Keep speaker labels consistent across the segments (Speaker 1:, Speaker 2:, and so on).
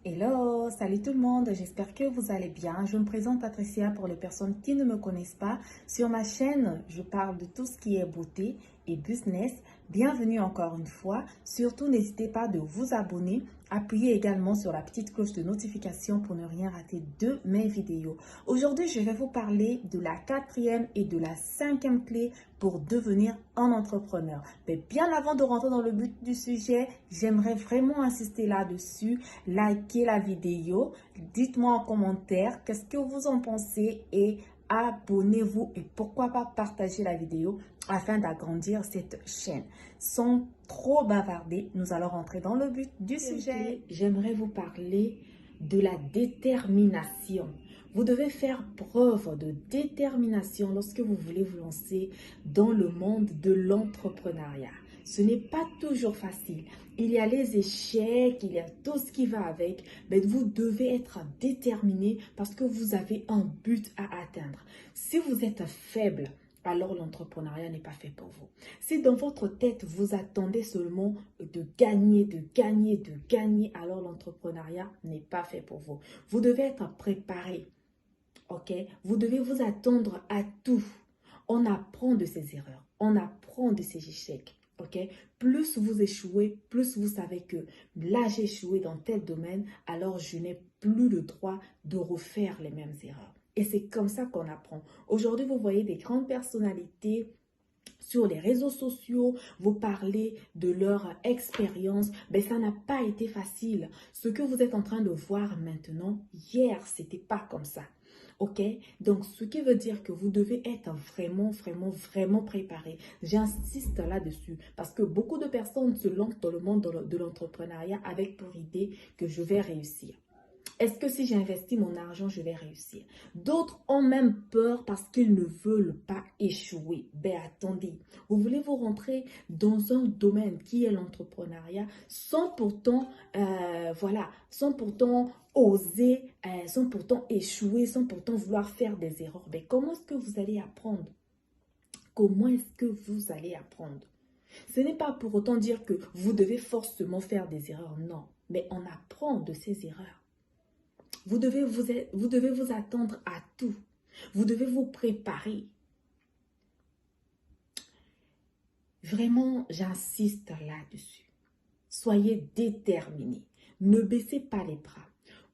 Speaker 1: Hello, salut tout le monde, j'espère que vous allez bien. Je me présente Patricia pour les personnes qui ne me connaissent pas. Sur ma chaîne, je parle de tout ce qui est beauté et business. Bienvenue encore une fois. Surtout, n'hésitez pas de vous abonner. Appuyez également sur la petite cloche de notification pour ne rien rater de mes vidéos. Aujourd'hui, je vais vous parler de la quatrième et de la cinquième clé pour devenir un entrepreneur. Mais bien avant de rentrer dans le but du sujet, j'aimerais vraiment insister là-dessus. Likez la vidéo, dites-moi en commentaire qu'est-ce que vous en pensez et abonnez-vous et pourquoi pas partager la vidéo afin d'agrandir cette chaîne. Sans trop bavarder, nous allons rentrer dans le but du sujet. J'aimerais vous parler de la détermination. Vous devez faire preuve de détermination lorsque vous voulez vous lancer dans le monde de l'entrepreneuriat. Ce n'est pas toujours facile. Il y a les échecs, il y a tout ce qui va avec, mais vous devez être déterminé parce que vous avez un but à atteindre. Si vous êtes faible, alors l'entrepreneuriat n'est pas fait pour vous. Si dans votre tête, vous attendez seulement de gagner, alors l'entrepreneuriat n'est pas fait pour vous. Vous devez être préparé, ok? Vous devez vous attendre à tout. On apprend de ses erreurs, on apprend de ses échecs. Ok, plus vous échouez, plus vous savez que là j'ai échoué dans tel domaine, alors je n'ai plus le droit de refaire les mêmes erreurs. Et c'est comme ça qu'on apprend. Aujourd'hui, vous voyez des grandes personnalités sur les réseaux sociaux, vous parlez de leur expérience, mais ça n'a pas été facile. Ce que vous êtes en train de voir maintenant, hier, c'était pas comme ça. Ok, donc ce qui veut dire que vous devez être vraiment préparé. J'insiste là-dessus parce que beaucoup de personnes se lancent dans le monde de l'entrepreneuriat avec pour idée que je vais réussir. Est-ce que si j'investis mon argent, je vais réussir? D'autres ont même peur parce qu'ils ne veulent pas échouer. Ben attendez, vous voulez vous rentrer dans un domaine qui est l'entrepreneuriat sans pourtant, sans pourtant oser, sans pourtant échouer, sans pourtant vouloir faire des erreurs. Ben comment est-ce que vous allez apprendre? Comment est-ce que vous allez apprendre? Ce n'est pas pour autant dire que vous devez forcément faire des erreurs, non. Mais on apprend de ces erreurs. Vous devez vous attendre à tout. Vous devez vous préparer. Vraiment, j'insiste là-dessus. Soyez déterminés. Ne baissez pas les bras.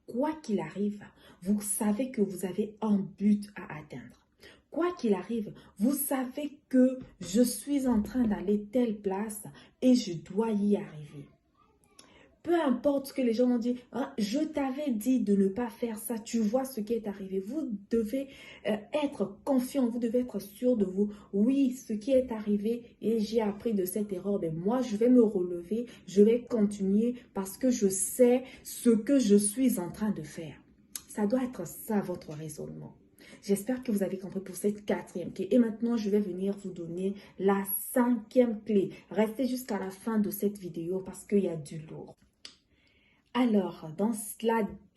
Speaker 1: Quoi qu'il arrive, vous savez que vous avez un but à atteindre. Quoi qu'il arrive, vous savez que je suis en train d'aller telle place et je dois y arriver. Peu importe ce que les gens m'ont dit, hein, je t'avais dit de ne pas faire ça, tu vois ce qui est arrivé. Vous devez être confiant, vous devez être sûr de vous. Oui, ce qui est arrivé et j'ai appris de cette erreur, mais moi je vais me relever, je vais continuer parce que je sais ce que je suis en train de faire. Ça doit être ça votre raisonnement. J'espère que vous avez compris pour cette quatrième clé. Et maintenant, je vais venir vous donner la cinquième clé. Restez jusqu'à la fin de cette vidéo parce qu'il y a du lourd. Alors, dans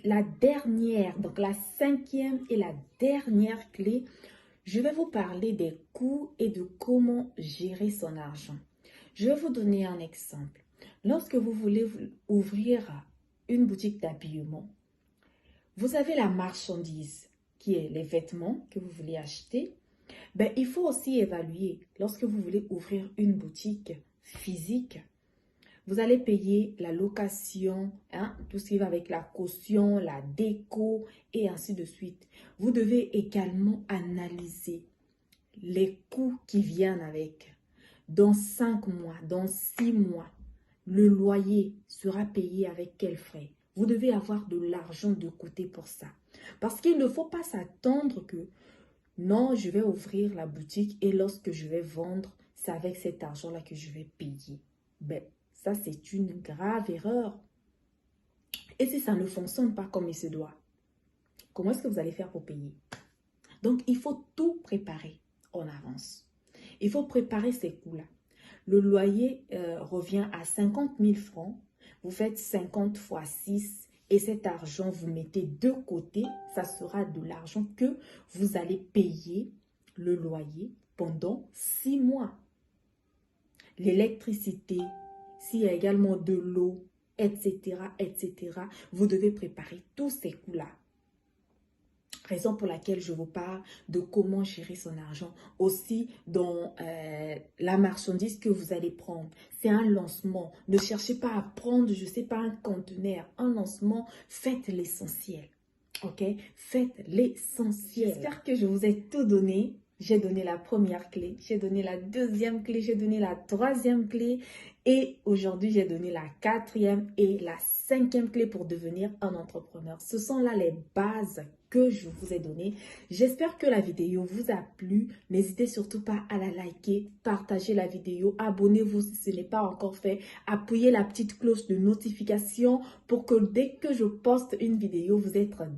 Speaker 1: la dernière, donc la cinquième et la dernière clé, je vais vous parler des coûts et de comment gérer son argent. Je vais vous donner un exemple. Lorsque vous voulez ouvrir une boutique d'habillement, vous avez la marchandise qui est les vêtements que vous voulez acheter. Ben, il faut aussi évaluer lorsque vous voulez ouvrir une boutique physique. Vous allez payer la location, hein, tout ce qui va avec la caution, la déco et ainsi de suite. Vous devez également analyser les coûts qui viennent avec. Dans 5 mois, dans 6 mois, le loyer sera payé avec quels frais? Vous devez avoir de l'argent de côté pour ça. Parce qu'il ne faut pas s'attendre que non, je vais ouvrir la boutique et lorsque je vais vendre, c'est avec cet argent-là que je vais payer. Ben, ça, c'est une grave erreur. Et si ça ne fonctionne pas comme il se doit, comment est-ce que vous allez faire pour payer? Donc, il faut tout préparer en avance. Il faut préparer ces coûts-là. Le loyer revient à 50 000 francs. Vous faites 50 fois 6 et cet argent, vous mettez de côté. Ça sera de l'argent que vous allez payer le loyer pendant 6 mois. L'électricité, s'il y a également de l'eau, etc., etc. Vous devez préparer tous ces coûts-là. Raison pour laquelle je vous parle de comment gérer son argent. Aussi, dans la marchandise que vous allez prendre. C'est un lancement. Ne cherchez pas à prendre, je ne sais pas, un conteneur. Un lancement, faites l'essentiel. Ok? Faites l'essentiel. J'espère que je vous ai tout donné. J'ai donné la première clé, j'ai donné la deuxième clé, j'ai donné la troisième clé et aujourd'hui j'ai donné la quatrième et la cinquième clé pour devenir un entrepreneur. Ce sont là les bases que je vous ai données. J'espère que la vidéo vous a plu. N'hésitez surtout pas à la liker, partager la vidéo, abonnez-vous si ce n'est pas encore fait, appuyez la petite cloche de notification pour que dès que je poste une vidéo, vous êtes